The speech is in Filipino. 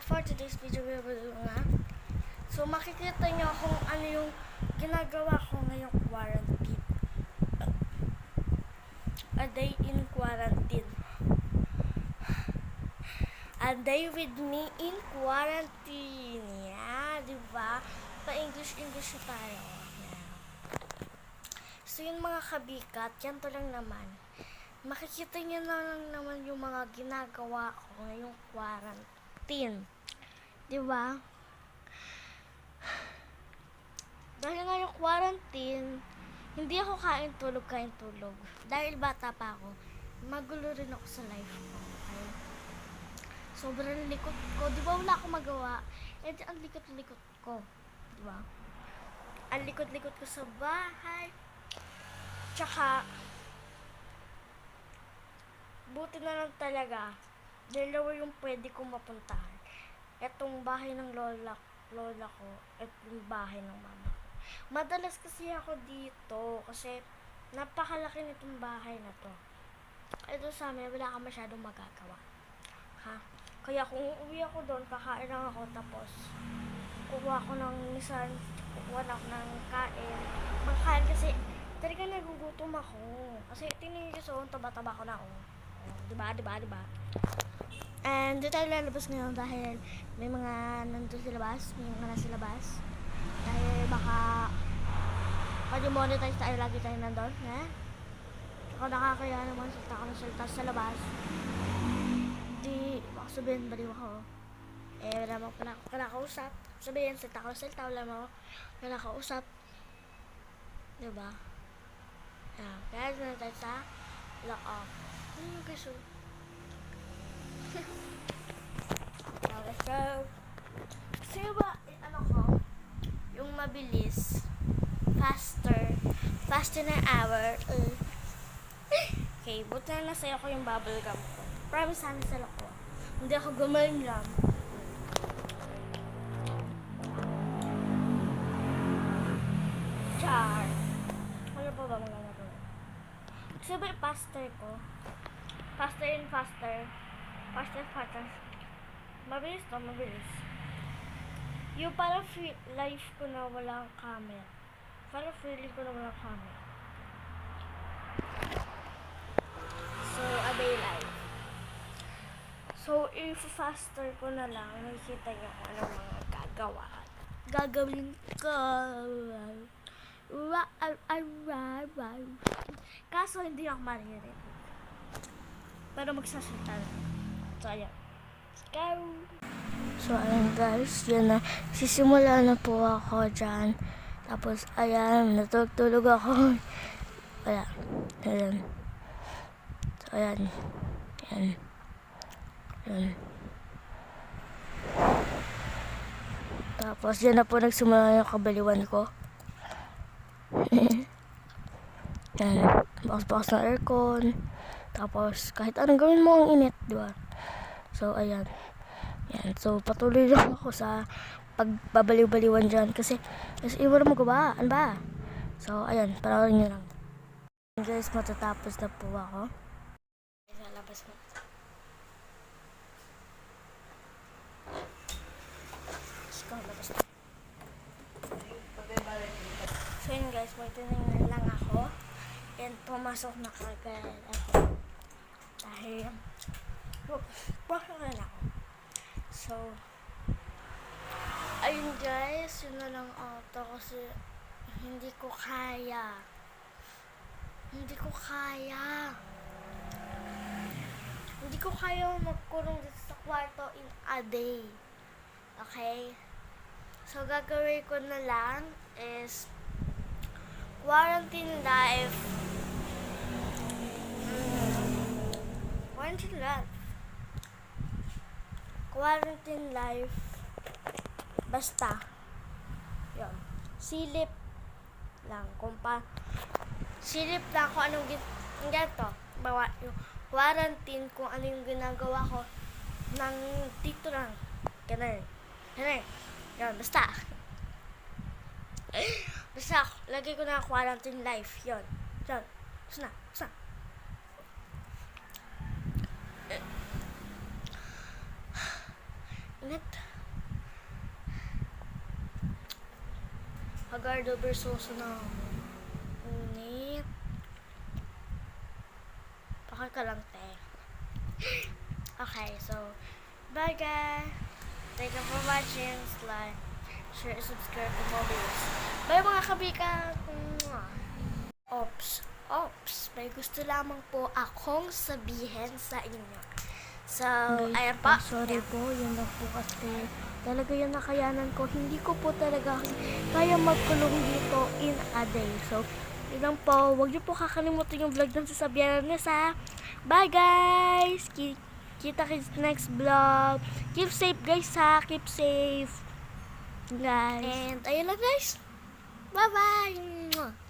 for today's video, so makikita niyo kung ano yung ginagawa ko ngayong quarantine. A day in quarantine. A day with me in quarantine. Yeah, diba? Pa-English tayo. Yeah. So yun mga kabikat, yan to lang naman. Makikita niyo na lang naman yung mga ginagawa ko ngayong quarantine. Diba? Dahil nga yung quarantine, hindi ako kain tulog. Dahil bata pa ako, magulo rin ako sa life ko. Okay? Sobrang likot ko. Diba wala akong magawa? Eh, ang likot-likot ko. Diba? Ang likot-likot ko sa bahay. Tsaka, buti na lang talaga. Dalawa yung pwede kong mapuntahan. Etong bahay ng lola ko at yung bahay ng mama ko. Madalas kasi ako dito kasi napakalaki nitong bahay na to. Ito sa amin, wala ka masyadong magagawa. Ha? Kaya kung uuwi ako doon, kakain lang ako tapos kukuha ko ng minsan, kukuha na ako ng kain. Magkain kasi talaga nagugutom ako. Kasi tingin ko so, taba-taba ko na ako. Diba? And dito tayo lalabas ngayon dahil may mga nandun sa labas, may mga nasa labas. Dahil baka pag-monetize tayo, lagi tayo nandun. Ako nakakaya naman, salta sa labas. Di, baka sabihin, baliw ako. Eh, wala mo kinakausap. Sabihin, salta, wala mo kinakausap. Diba? Kaya na tayo sa lock off. Ano yung gusto? So, sino ba, ano ko, yung mabilis, faster na hour. Okay, buti na nasa'yo ko yung bubble gum ko. Promise sana sa loko. Hindi ako gumaling lang. Char. Ano pa ba mga nagawa? Kasi ba yung faster ko? Faster. Mabilis. Yung parang life ko na walang camera. Parang feeling ko na walang camera. So, a day life. So, if faster ko na lang, nakikita niyo kung ano mga gagawin ko. Kaso, hindi ako maririnig. Pero magsasalita lang. So, ayan. Let's go! So, ayan guys. Yan na. Sisimula na po ako dyan. Tapos, ayan. Natutulog ako. Wala. Ayan. So, ayan. Tapos, yan na po nagsimula yung kabaliwan ko. Yan. Bakas ng aircon. Tapos, kahit anong gawin mo, ang init, diba? So, ayan. Yan. So, patuloy lang ako sa pagbabaliw-baliwan dyan. Kasi iwan mo gawa. Ano ba? So, ayan. Panoorin nyo lang. Guys, matatapos na po ako. Lalabas mo. Let's go, labas na. So, yun guys. May tinignan lang ako. And pumasok na kagad ako. Dahil pasok na ako. So, ayun guys, yun na lang auto kasi hindi ko kaya magkulong dito sa kwarto in a day. Okay? So, gagawin ko na lang is quarantine life. Quarantine life. Basta. Yun. Silip lang. Silip lang kung anong ganito. Bawa yung quarantine kung ano yung ginagawa ko ng dito lang. Ganun. Yun. Basta. Lagay ko na quarantine life. Yun. Basta. Init. Hagardo Versoso na ako. Init. Pakal ka lang, te. Okay, so, bye guys. Thank you for watching. Like, share, and subscribe for more videos. Bye mga kabika. Ops. May gusto lamang po akong sabihin sa inyo. So, ayan pa. Sorry po, yun lang po kasi talaga yung nakayanan ko. Hindi ko po talaga kaya magkulong dito in a day. So, yun lang po. Huwag niyo po kakalimutan yung vlog ng sasabihan na sa. Bye guys! Kita kits next vlog. Keep safe guys ha. Keep safe. Guys. And ayun lang guys. Bye-bye.